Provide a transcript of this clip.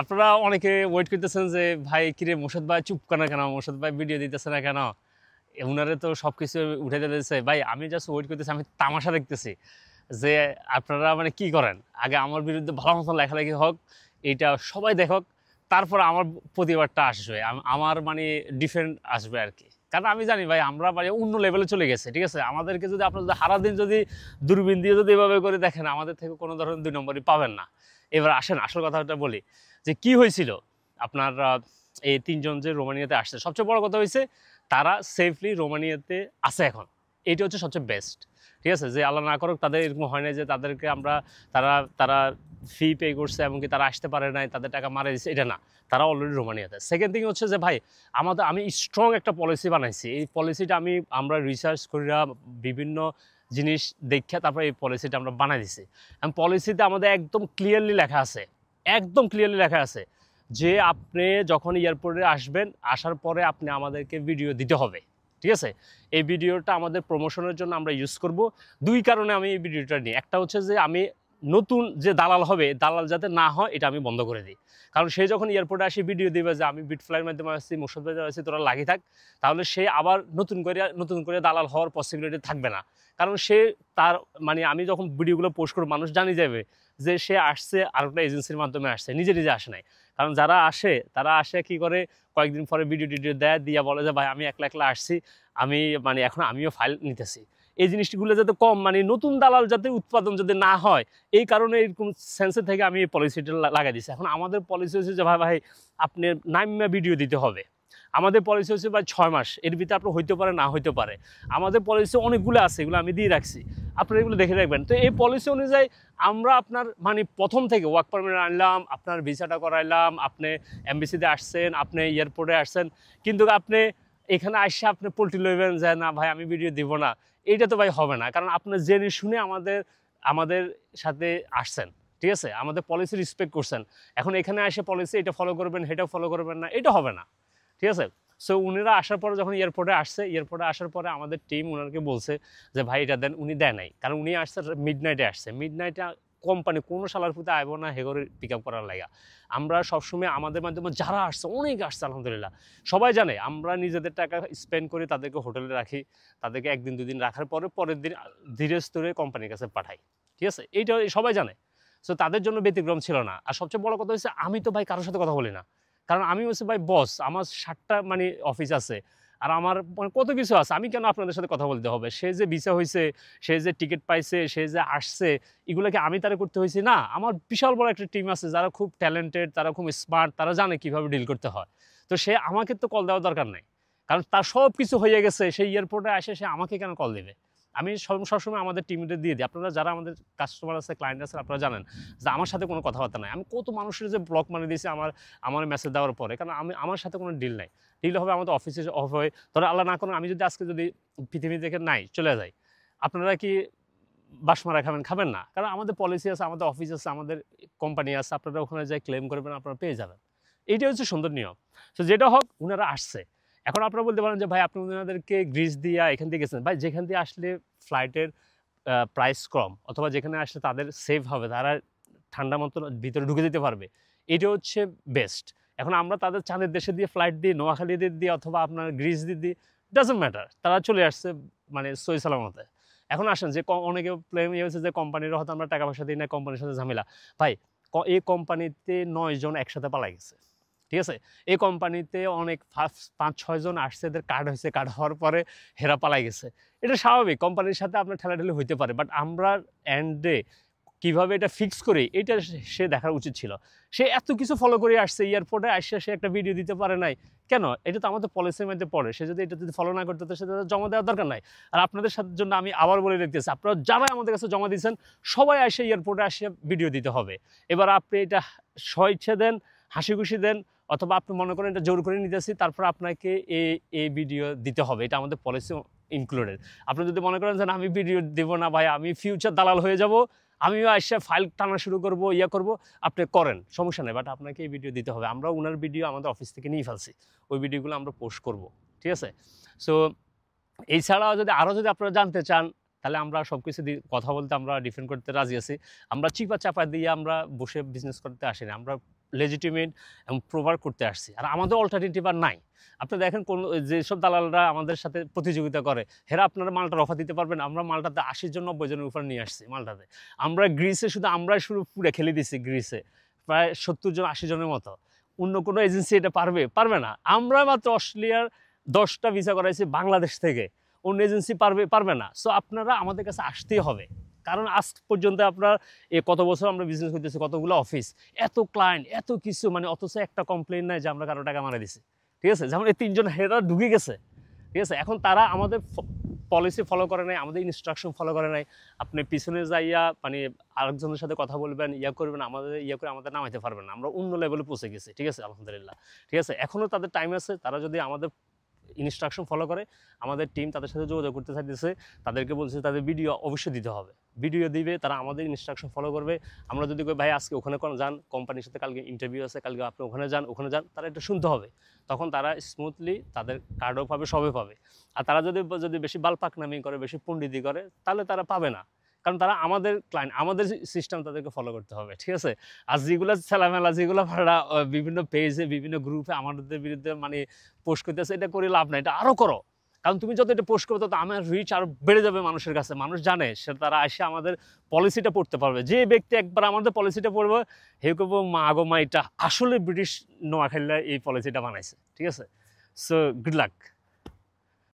আপনারা অনেকে ওয়েট করতেছেন যে ভাই কিরে মোর্শেদ ভাই চুপ কেন কেন মোর্শেদ ভাই ভিডিও দিতেছে না কেন উনারে তো সব কিছু উঠে দিতেছে ভাই আমি জাস্ট ওয়েট করতেছি আমি তামাশা দেখতেছি যে আপনারা মানে কি করেন আগে আমার বিরুদ্ধে ভালো মতো লেখালেখি হোক এইটা সবাই দেখক তারপর আমার প্রতিবাদটা আসবে আমার মানে ডিফেন্ড আসবে আর কি কারণ আমি জানি ভাই আমরা মানে অন্য লেভেলে চলে গেছে ঠিক আছে আমাদেরকে যদি আপনারা যদি সারাদিন যদি দূরবীন দিয়ে যদি এভাবে করে দেখেন আমাদের থেকে কোনো ধরনের 2 নম্বরই পাবেন না এবার আসেন আসল কথাটা বলি যে কি হয়েছিল আপনার এই 3 জন যে রোমানিয়াতে আসছে সবচেয়ে বড় কথা হয়েছে তারা সেফলি রোমানিয়াতে আছে এখন এইটা হচ্ছে সবচেয়ে বেস্ট ঠিক আছে যে আল্লাহ না করুক তাদের এরকম হয় না যে তাদেরকে আমরা তারা তারা ফি পে করছে এমনকি তারা আসতে পারে নাই তাদের টাকা মারা দিচ্ছে এটা না তারা অলরেডি রোমানিয়াতে সেকেন্ড থিং হচ্ছে যে ভাই আমি স্ট্রং একটা পলিসি বানাইছি এই পলিসিটা আমরা রিসার্চ করিয়া বিভিন্ন জিনিস দেখে তারপরে এই পলিসিটা আমরা বানাই দিছি এবং পলিসিতে আমাদের একদম ক্লিয়ারলি লেখা আছে যে আপনি যখন এয়ারপোর্টে আসবেন আসার পরে আপনি আমাদেরকে ভিডিও দিতে হবে ঠিক আছে এই ভিডিওটা আমাদের প্রমোশনের জন্য আমরা ইউজ করব 2 কারণে আমি এই ভিডিওটা নিই একটা হচ্ছে যে আমি নতুন যে দালাল হবে দালাল যাতে না হয় এটা আমি বন্ধ করে দিই কারণ সে যখন এয়ারপোর্টে আসে ভিডিও দিবে যে আমি বিটফ্লাইয়ের মাধ্যমে আসছি মোর্শেদ ভাই আসছি তোরা লাগি থাক তাহলে সে আবার নতুন করে দালাল হওয়ার পসিবিলিটি থাকবে না কারণ সে তার মানে আমি যখন ভিডিওগুলো পোস্ট করব মানুষ জানি যাবে যে সে আসছে আর একটা এজেন্সির মাধ্যমে আসছে নিজে আসে নাই কারণ যারা আসে তারা আসে কি করে কয়েকদিন পরে ভিডিও দেয় দিয়া বলে যে ভাই আমি একলা আসছি আমি মানে এখন আমিও ফাইল নিতেছি এই জিনিসগুলো যাতে কম মানে নতুন দালাল যাতে উৎপাদন যাতে না হয় এই কারণে এরকম সেন্সের থেকে আমি এই পলিসিটা লাগাই দিচ্ছি এখন আমাদের পলিসি হচ্ছে যে ভাই আপনি নাইমা ভিডিও দিতে হবে আমাদের পলিসি হচ্ছে ভাই 6 মাস এর ভিতরে আপনার হইতে পারে না হইতে পারে আমাদের পলিসি অনেকগুলো আছে এগুলো আমি দিয়ে রাখছি আপনারা এগুলো দেখে রাখবেন তো এই পলিসি অনুযায়ী আমরা আপনার মানে প্রথম থেকে ওয়ার্ক পারমিট আনলাম আপনার ভিসাটা করাইলাম আপনি এমবিসিতে আসছেন আপনি এয়ারপোর্টে আসছেন কিন্তু আপনি এখানে আসে আপনি পোল্ট্রি লইবেন যে না ভাই আমি ভিডিও দিব না এইটা তো ভাই হবে না কারণ আপনি জেনে শুনে আমাদের সাথে আসছেন ঠিক আছে আমাদের পলিসি রেসপেক্ট করছেন এখন এখানে এসে পলিসি এটা ফলো করবেন সেটা ফলো করবেন না এটা হবে না ঠিক আছে সো উনিরা আসার পরে যখন এয়ারপোর্টে আসার পরে আমাদের টিম ওনাকে বলছে যে ভাই এটা দেন উনি দেয় নাই কারণ উনি আসছে মিডনাইটে কোম্পানি কোনো সালার ফুতে আইব না হেগরে পিক আপ করার লাগা আমরা সবসময় আমাদের মাধ্যমে যারা আসছে অনেক আসছে আলহামদুলিল্লাহ সবাই জানে আমরা নিজেদের টাকা স্পেন্ড করি তাদেরকে হোটেলে রাখি তাদেরকে 1 দিন 2 দিন রাখার পরে পরের দিন ধীরে স্থিরে কোম্পানির কাছে পাঠাই ঠিক আছে এইটা সবাই জানে সো তাদের জন্য ব্যতিক্রম ছিল না আর সবচেয়ে বড় কথা হচ্ছে আমি তো ভাই কারোর সাথে কথা বলি না কারণ আমি হচ্ছে ভাই বস আমার 7টা মানে অফিস আছে আর আমার কত কিছু আছে আমি কেন আপনাদের সাথে কথা বলতে হবে সে যে ভিসা হয়েছে সে যে টিকিট পাইছে সে যে আসছে এগুলোকে আমি তারা করতে হয়েছি না আমার বিশাল বড় একটা টিম আছে যারা খুব ট্যালেন্টেড তারা খুব স্মার্ট তারা জানে কিভাবে ডিল করতে হয় তো সে আমাকে তো কল দেওয়ার দরকার নাই কারণ তার সব কিছু হয়ে গেছে সেই এয়ারপোর্টে আসে সে আমাকে কেন কল দেবে আমি সবসময় আমাদের টিমদের দিয়ে দিই আপনারা যারা আমাদের কাস্টমার আছে ক্লায়েন্ট আছে আপনারা জানেন যে আমার সাথে কোনো কথাবার্তা নাই আমি কত মানুষের যে ব্লক মানে দিয়েছি আমার মেসেজ দেওয়ার পরে কারণ আমার সাথে কোনো ডিল নাই ডিল হবে আমাদের অফিসে অফ হয় ধরো আল্লাহ না করুন আমি যদি আজকে যদি পৃথিবী থেকে নাই চলে যাই আপনারা কি বাসমারা খাবেন না কারণ আমাদের পলিসি আছে আমাদের অফিস আছে আমাদের কোম্পানি আছে আপনারা ওখানে যাই ক্লেম করবেন আপনারা পেয়ে যাবেন এইটাই হচ্ছে সুন্দর নিয়ম তো যেটা হোক ওনারা আসছে এখন আপনারা বলতে পারেন যে ভাই আপনি ওনাদেরকে গ্রিস দিয়া এখান থেকে গেছেন ভাই যেখান দিয়ে আসলে ফ্লাইটের প্রাইস কম অথবা যেখানে আসলে তাদের সেফ হবে তারা ঠান্ডা মতো ভিতরে ঢুকে যেতে পারবে এটা হচ্ছে বেস্ট এখন আমরা তাদের চাঁদের দেশে দিয়ে ফ্লাইট দিই নোয়াখালীদের দিয়ে অথবা আপনার গ্রিস দিই ডাজন্ট ম্যাটার তারা চলে আসছে মানে সই সালামতে এখন আসেন যে অনেকে প্লেম হয়েছে যে কোম্পানির হয়তো আমরা টাকা পয়সা দিই না কোম্পানির সাথে ঝামেলা ভাই এই কোম্পানিতে 9 জন একসাথে পালাই গেছে ঠিক আছে এই কোম্পানিতে অনেক 5-6 জন আসছে এদের কার্ড হয়েছে কার্ড হওয়ার পরে হেরা পালাই গেছে এটা স্বাভাবিক কোম্পানির সাথে আপনার ঠেলাঠেলি হইতে পারে বাট আমরা এন্ডে কীভাবে এটা ফিক্স করি এটা সে দেখার উচিত ছিল সে এত কিছু ফলো করে আসছে এয়ারপোর্টে আসছে সে একটা ভিডিও দিতে পারে নাই কেন এটা তো আমাদের পলিসির মধ্যে পড়ে সে যদি এটা যদি ফলো না করতে তো সেটা জমা দেওয়ার দরকার নাই আর আপনাদের সাথে জন্য আমি আবার বলে দেখতেছি আপনারা যারা আমাদের কাছে জমা দিয়েছেন সবাই আসে এয়ারপোর্টে আসে ভিডিও দিতে হবে এবার আপনি এটা স্বইচ্ছে দেন হাসি খুশি দেন অথবা আপনি মনে করেন এটা জোর করে নিতেছি তারপর আপনাকে এই ভিডিও দিতে হবে এটা আমাদের পলিসি ইনক্লুডেড আপনি যদি মনে করেন যে আমি ভিডিও দেবো না ভাই আমি ফিউচার দালাল হয়ে যাব আমিও এসে ফাইল টানা শুরু করবো করবো আপনি করেন সমস্যা নেই বাট আপনাকে এই ভিডিও দিতে হবে আমরা ওনার ভিডিও আমাদের অফিস থেকে নিয়ে ফেলছি ওই ভিডিওগুলো আমরা পোস্ট করব ঠিক আছে সো এছাড়াও আরও যদি আপনারা জানতে চান তাহলে আমরা সব কিছু কথা বলতে আমরা ডিফেন্ড করতে রাজি আছি আমরা চিপা চাপা দিয়ে আমরা বসে বিজনেস করতে আসি না আমরা লেজিটিমেট এবং প্রোভার করতে আসছি। আর আমাদের অল্টারনেটিভ আর নাই। আপনি দেখেন কোন যেসব দালালরা আমাদের সাথে প্রতিযোগিতা করে, হেরা আপনারা মালটার অফার দিতে পারবেন। আমরা মালটাতে 80 জন 90 জনের উপর নিয়ে আসছি মালটাতে। আমরা গ্রিসে আমরাই শুরু পুরে খেলে দিছি গ্রিসে। প্রায় 70 জন 80 জনের মতো। অন্য কোনো এজেন্সি এটা পারবে না। আমরা মাত্র অস্ট্রেলিয়ার 10টা ভিসা করাইছি বাংলাদেশ থেকে। অন্য এজেন্সি পারবে না। সো আপনারা আমাদের কাছে আসতেই হবে। কারণ আজ পর্যন্ত আপনার কত বছর আমরা বিজনেস করতেছি, কতগুলো অফিস, এত ক্লায়েন্ট, এত কিছু, মানে অথচ একটা কমপ্লেন নাই যে আমরা কারো টাকা মারা দিছি। ঠিক আছে, যেমন এই 3 জন হেরা ঢুকে গেছে। ঠিক আছে, এখন তারা আমাদের পলিসি ফলো করে নাই, আমাদের ইনস্ট্রাকশন ফলো করে নাই। আপনি পিছনে যাইয়া মানে আরেকজনের সাথে কথা বলবেন, করবেন, আমাদের করে আমাদের নামাইতে পারবেন না। আমরা অন্য লেভেলে পৌঁছে গেছি। ঠিক আছে, আলহামদুলিল্লাহ। ঠিক আছে, এখনও তাদের টাইম আছে। তারা যদি আমাদের ইনস্ট্রাকশন ফলো করে, আমাদের টিম তাদের সাথে যোগাযোগ করতে চাইতেছে, তাদেরকে বলছে তাদের ভিডিও অবশ্যই দিতে হবে। ভিডিও দিবে, তারা আমাদের ইনস্ট্রাকশন ফলো করবে। আমরা যদি কই ভাই আজকে ওখানে যান, কোম্পানির সাথে কালকে ইন্টারভিউ আছে, কালকে আপনি ওখানে যান, তারা এটা শুনতে হবে। তখন তারা স্মুথলি তাদের কার্ডও পাবে, সবই পাবে। আর তারা যদি বেশি বালপাকনামি করে, বেশি পণ্ডিতি করে, তাহলে তারা পাবে না। কারণ তারা আমাদের ক্লায়েন্ট, আমাদের সিস্টেম তাদেরকে ফলো করতে হবে। ঠিক আছে, আর যেগুলো ছেলামেলা, যেগুলো ভাড়া বিভিন্ন পেজে, বিভিন্ন গ্রুপে আমাদের বিরুদ্ধে মানে পোস্ট করতেছে, এটা করে লাভ নাই, এটা আরও করো। কারণ তুমি যত এটা পোস্ট করবে তত আমার রিচ আরও বেড়ে যাবে মানুষের কাছে। মানুষ জানে, সে তারা এসে আমাদের পলিসিটা পড়তে পারবে। যে ব্যক্তি একবার আমাদের পলিসিটা পড়বে, হে করবো মা গো মা, এটা আসলে ব্রিটিশ নোয়াখালীরা এই পলিসিটা বানাইছে। ঠিক আছে, সো গুড লাক।